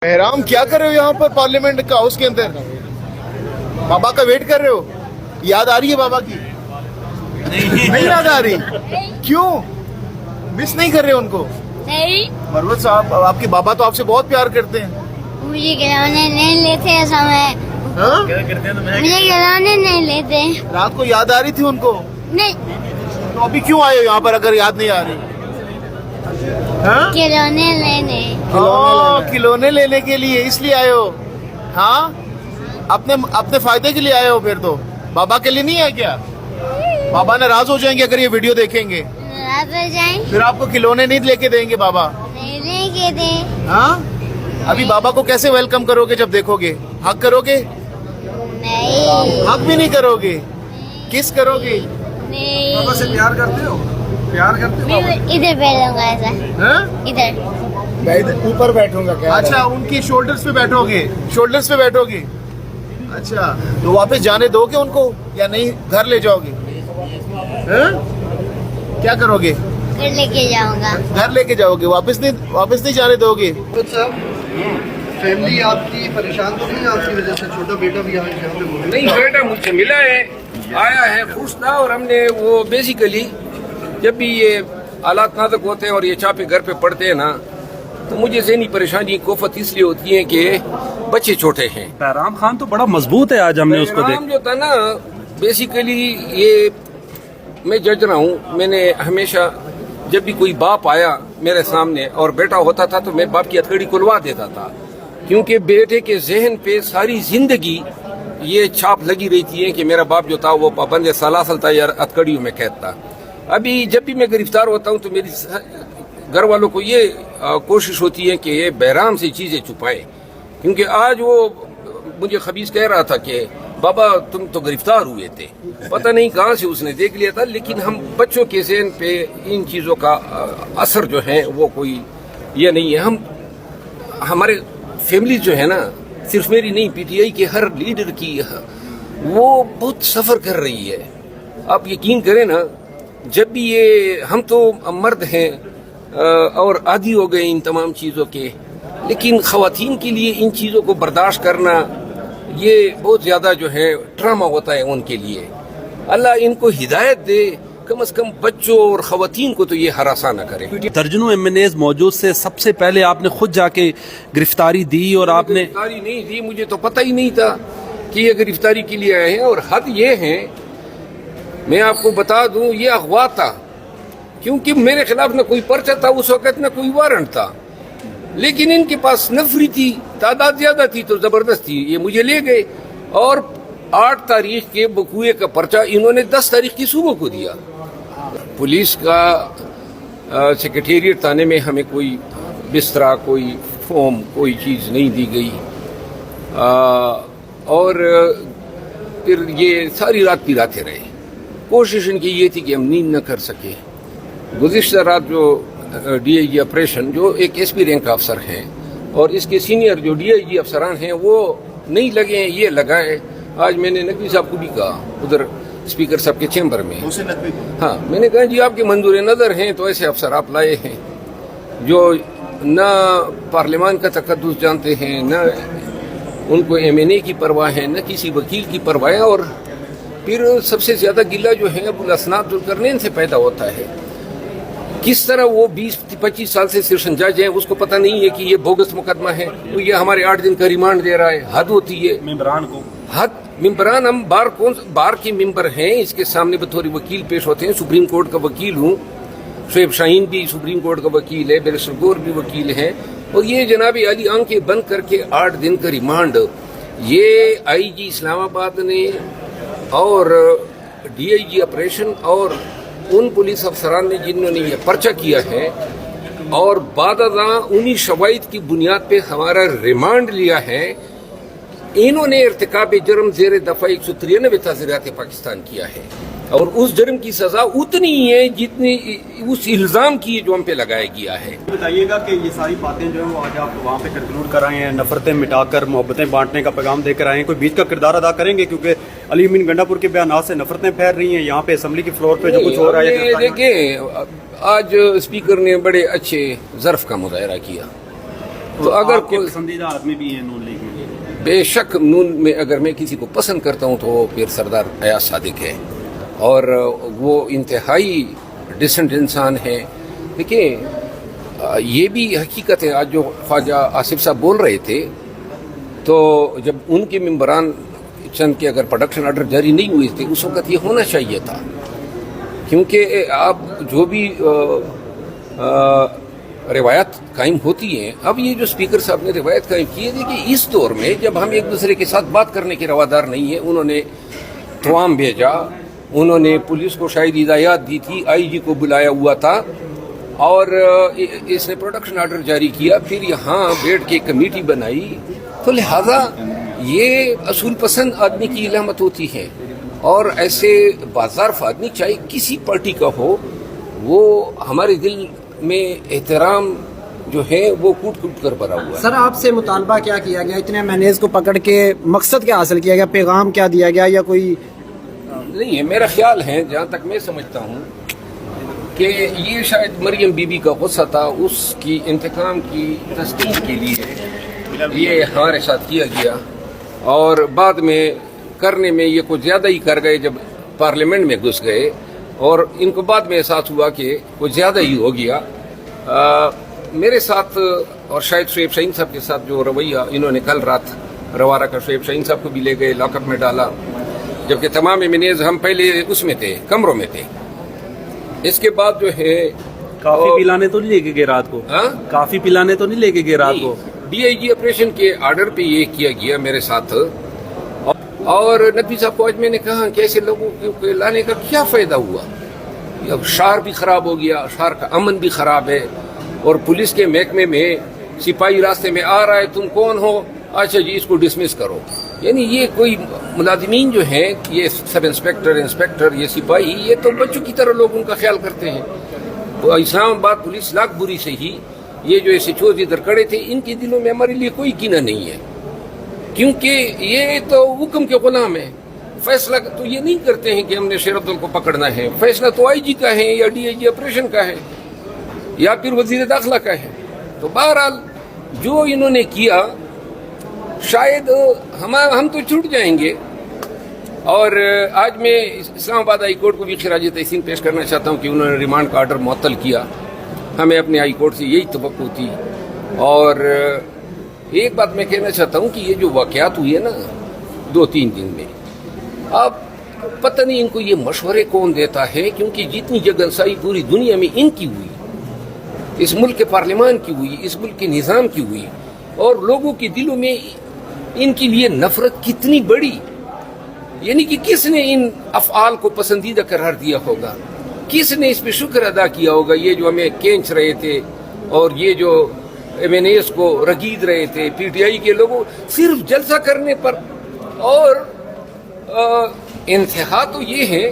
बहराम क्या कर रहे हो यहाँ पर पार्लियामेंट का हाउस के अंदर? बाबा का वेट कर रहे हो? याद आ रही है बाबा की? नहीं याद आ रही? क्यों मिस नहीं कर रहे उनको? नहीं, मरवत साहब, आपके बाबा तो आपसे बहुत प्यार करते हैं। मुझे खिलौने नहीं लेते ऐसा मैं हाँ? मुझे खिलौने नहीं लेते। रात को याद आ रही थी उनको? नहीं, तो अभी क्यों आए हो यहाँ पर अगर याद नहीं आ रही? हाँ? खिलौने लेने। खिलौने लेने के लिए इसलिए आए हो? हाँ, अपने फायदे के लिए आए हो? फिर तो बाबा के लिए नहीं है क्या? बाबा नाराज हो जाएंगे अगर ये वीडियो देखेंगे। रात हो जाए फिर आपको खिलौने नहीं लेके देंगे बाबा। नहीं लेके दे। हाँ, अभी बाबा को कैसे वेलकम करोगे जब देखोगे? हक करोगे? नहीं, हक भी नहीं करोगे? किस करोगे? नहीं, बाबा से प्यार करते हो? प्यार करते हो? मैं इधर बैठूंगा ऐसा। हाँ? इधर मैं इधर ऊपर बैठूंगा क्या? अच्छा, उनकी शोल्डर्स पे बैठोगे? शोल्डर्स पे बैठोगे? अच्छा, तो वापस जाने दोगे उनको या नहीं घर ले जाओगे? हाँ? क्या करोगे? घर लेके जाऊंगा। घर लेके जाओगे? वापस नहीं जाने दोगे? फैमिली आपकी परेशान तो नहीं आपकी वजह से? छोटा बेटा भी यहाँ पे मौजूद नहीं, बेटा मुझसे मिला है, आया है, खुश था। और हमने वो बेसिकली जब भी ये हालात नाजुक होते हैं और ये चापे घर पे पड़ते हैं ना, तो मुझे ज़हनी परेशानी कोफत इसलिए होती है कि बच्चे छोटे हैं। बहराम खान तो बड़ा मजबूत है, आज हमने उसको बहराम जो था ना, बेसिकली ये मैं जज रहा हूँ। मैंने हमेशा जब भी कोई बाप आया मेरे सामने और बेटा होता था तो मैं बाप की हथकड़ी खुलवा देता था, क्योंकि बेटे के जहन पे सारी जिंदगी ये छाप लगी रहती है कि मेरा बाप जो था वो पाबंद सलासल था या हथकड़ियों में कैद था। अभी जब भी मैं गिरफ्तार होता हूँ तो मेरी घर वालों को ये कोशिश होती है कि ये बहराम से चीज़ें छुपाए, क्योंकि आज वो मुझे खबीज कह रहा था कि बाबा तुम तो गिरफ्तार हुए थे, पता नहीं कहाँ से उसने देख लिया था। लेकिन हम बच्चों के ज़हन पे इन चीज़ों का असर जो है वो कोई ये नहीं है। हम हमारे फैमिली जो है ना, सिर्फ मेरी नहीं, पीटीआई के हर लीडर की वो बहुत सफ़र कर रही है। आप यकीन करें ना, जब भी ये हम तो मर्द हैं और आदी हो गए इन तमाम चीज़ों के, लेकिन ख़वातीन के लिए इन चीज़ों को बर्दाश्त करना ये बहुत ज़्यादा जो है ड्रामा होता है उनके लिए। अल्लाह इनको हिदायत दे, कम से कम बच्चों और ख़वातीन को तो ये हरासा न करे। दर्जनों एमएनएज मौजूद से सबसे पहले आपने खुद जाके गिरफ्तारी दी और आपने गिरफ्तारी नहीं दी, मुझे तो पता ही नहीं था कि ये गिरफ्तारी के लिए आए हैं। और हद ये है, मैं आपको बता दूं, ये अगवा था, क्योंकि मेरे खिलाफ न कोई पर्चा था उस वक्त, न कोई वारंट था, लेकिन इनके पास नफरी थी, तादाद ज्यादा थी तो जबरदस्ती ये मुझे ले गए। और 8 तारीख के बकुए का पर्चा इन्होंने 10 तारीख की सुबह को दिया। पुलिस का सेक्रेटेरिएट थाने में हमें कोई बिस्तरा, कोई फॉर्म, कोई चीज़ नहीं दी गई। और फिर ये सारी रात पिराते रहे। कोशिश इनकी ये थी कि हम नींद न कर सके। गुज़िश्ता रात जो डीआईजी ऑपरेशन, जो एक एसपी रैंक का अफसर हैं और इसके सीनियर जो डीआईजी अफसरान हैं, वो नहीं लगे हैं, ये लगाए। आज मैंने नकवी साहब को भी कहा उधर स्पीकर साहब के चैम्बर में, हाँ, मैंने कहा जी आपके मंजूर नज़र हैं तो ऐसे अफसर आप लाए हैं जो न पार्लियामान का तकद्दुस जानते हैं, न उनको एमएनए की परवाह है, न किसी वकील की परवाह है। और फिर सबसे ज़्यादा गिला जो है अबुल असनाद जुल्करनैन से पैदा होता है। किस तरह वो 20-25 साल से सेशन जज है, उसको पता नहीं है कि ये बोगस मुकदमा है, तो ये हमारे 8 दिन का रिमांड दे रहा है। हद होती है मेंबरान को, हद। मेंबरान हम बार के मेंबर हैं, इसके सामने बतौर वकील पेश होते हैं। सुप्रीम कोर्ट का वकील हूँ, शुएब शाहीन भी सुप्रीम कोर्ट का वकील है, बैरिस्टर गौर भी वकील हैं। और ये जनाब अली आंखें बंद करके 8 दिन का रिमांड ये आईजी इस्लामाबाद ने और डीआईजी ऑपरेशन और उन पुलिस अफसरान ने जिन्होंने ये पर्चा किया है और बादअज़ां उन्हीं शवाहिद की बुनियाद पे हमारा रिमांड लिया है, इन्होंने इर्तिकाब जुर्म ज़ेर दफ़ा 193 ताज़ीरात पाकिस्तान किया है। और उस जुर्म की सज़ा उतनी ही है जितनी उस इल्ज़ाम की जो हम पे लगाया गया है। बताइएगा कि ये सारी बातें जो है वो आज आप वहाँ पे कंक्लूड कर आए हैं, नफरतें मिटाकर मोहब्बतें बांटने का पैगाम देकर आए हैं, कोई बीच का किरदार अदा करेंगे? क्योंकि अली अमीन गंडापुर के बयान से नफरतें फैल रही हैं, यहाँ पे असम्बली के फ्लोर पे जो कुछ हो रहा है। देखिए, आज स्पीकर ने बड़े अच्छे ज़र्फ का मुजाहरा किया تو اگر آپ کے کوئی پسندیدہ آدمی بھی ہیں نون لیگ میں؟ بے شک نون میں اگر میں کسی کو پسند کرتا ہوں تو وہ پھر سردار ایاز صادق ہے، اور وہ انتہائی ڈیسنٹ انسان ہے. دیکھیں یہ بھی حقیقت ہے، آج جو خواجہ آصف صاحب بول رہے تھے تو جب ان کے ممبران چند کے اگر پروڈکشن آرڈر جاری نہیں ہوئے تھے اس وقت یہ ہونا چاہیے تھا، کیونکہ آپ جو بھی روایت قائم ہوتی ہیں، اب یہ جو اسپیکر صاحب نے روایت قائم کی ہے کہ اس دور میں جب ہم ایک دوسرے کے ساتھ بات کرنے کے روادار نہیں ہیں، انہوں نے توام بھیجا، انہوں نے پولیس کو شاید ہدایات دی تھی، آئی جی کو بلایا ہوا تھا، اور اس نے پروڈکشن آرڈر جاری کیا، پھر یہاں بیٹھ کے کمیٹی بنائی. تو لہذا یہ اصول پسند آدمی کی علامت ہوتی ہے، اور ایسے باظرف آدمی چاہے کسی پارٹی کا ہو، وہ ہمارے دل میں احترام جو ہے وہ کوٹ کوٹ کر بھرا ہوا ہے. سر آپ سے مطالبہ کیا کیا گیا؟ اتنے مینیج کو پکڑ کے مقصد کیا حاصل کیا گیا؟ پیغام کیا دیا گیا یا کوئی نہیں ہے؟ میرا خیال ہے جہاں تک میں سمجھتا ہوں کہ یہ شاید مریم بی بی کا غصہ تھا، اس کی انتقام کی تسکین کے لیے یہ ہمارے ساتھ کیا گیا، اور بعد میں کرنے میں یہ کچھ زیادہ ہی کر گئے جب پارلیمنٹ میں گھس گئے، اور ان کو بعد میں احساس ہوا کہ کچھ زیادہ ہی ہو گیا. میرے ساتھ اور شاید شعیب شاہین صاحب کے ساتھ جو رویہ انہوں نے کل رات روارہ کا، شعیب شاہین صاحب کو بھی لے گئے، لاک اپ میں ڈالا، جبکہ تمام منیز ہم پہلے اس میں تھے، کمروں میں تھے. اس کے بعد جو ہے کافی پلانے تو نہیں لے کے گئے رات کو؟ کافی پلانے تو نہیں لے کے گئے رات کو؟ ڈی آئی جی آپریشن کے آرڈر پہ یہ کیا گیا میرے ساتھ. اور نقوی صاحب کو آج میں نے کہا کہ ایسے لوگوں کو لانے کا کیا فائدہ ہوا؟ اب شہر بھی خراب ہو گیا، شہر کا امن بھی خراب ہے، اور پولیس کے محکمے میں سپاہی راستے میں آ رہا ہے، تم کون ہو؟ اچھا جی اس کو ڈسمس کرو. یعنی یہ کوئی ملازمین جو ہیں، یہ سب انسپیکٹر، یہ سپاہی، یہ تو بچوں کی طرح لوگ ان کا خیال کرتے ہیں. تو اسلام آباد پولیس لاکھ بری سے ہی یہ جو ایسے چوز ادھر کھڑے تھے، ان کے دلوں میں ہمارے لیے کوئی کینہ نہیں ہے، کیونکہ یہ تو حکم کے غلام ہیں. فیصلہ تو یہ نہیں کرتے ہیں کہ ہم نے شیر عبدل کو پکڑنا ہے، فیصلہ تو آئی جی کا ہے یا ڈی آئی جی آپریشن کا ہے یا پھر وزیر داخلہ کا ہے. تو بہرحال جو انہوں نے کیا شاید ہم تو چھوٹ جائیں گے. اور آج میں اسلام آباد ہائی کورٹ کو بھی خراج تحسین پیش کرنا چاہتا ہوں کہ انہوں نے ریمانڈ کا آرڈر معطل کیا. ہمیں اپنے ہائی کورٹ سے یہی توقع تھی. اور ایک بات میں کہنا چاہتا ہوں کہ یہ جو واقعات ہوئے نا 2-3 دن میں، اب پتہ نہیں ان کو یہ مشورے کون دیتا ہے، کیونکہ جتنی جگنسائی پوری دنیا میں ان کی ہوئی، اس ملک کے پارلیمان کی ہوئی، اس ملک کے نظام کی ہوئی، اور لوگوں کے دلوں میں ان کے لیے نفرت کتنی بڑی. یعنی کہ کس نے ان افعال کو پسندیدہ قرار دیا ہوگا؟ کس نے اس پہ شکر ادا کیا ہوگا؟ یہ جو ہمیں کھینچ رہے تھے اور یہ جو ایم این ایس کو رگید رہے تھے، پی ٹی آئی کے لوگوں، صرف جلسہ کرنے پر. اور انتہا تو یہ ہے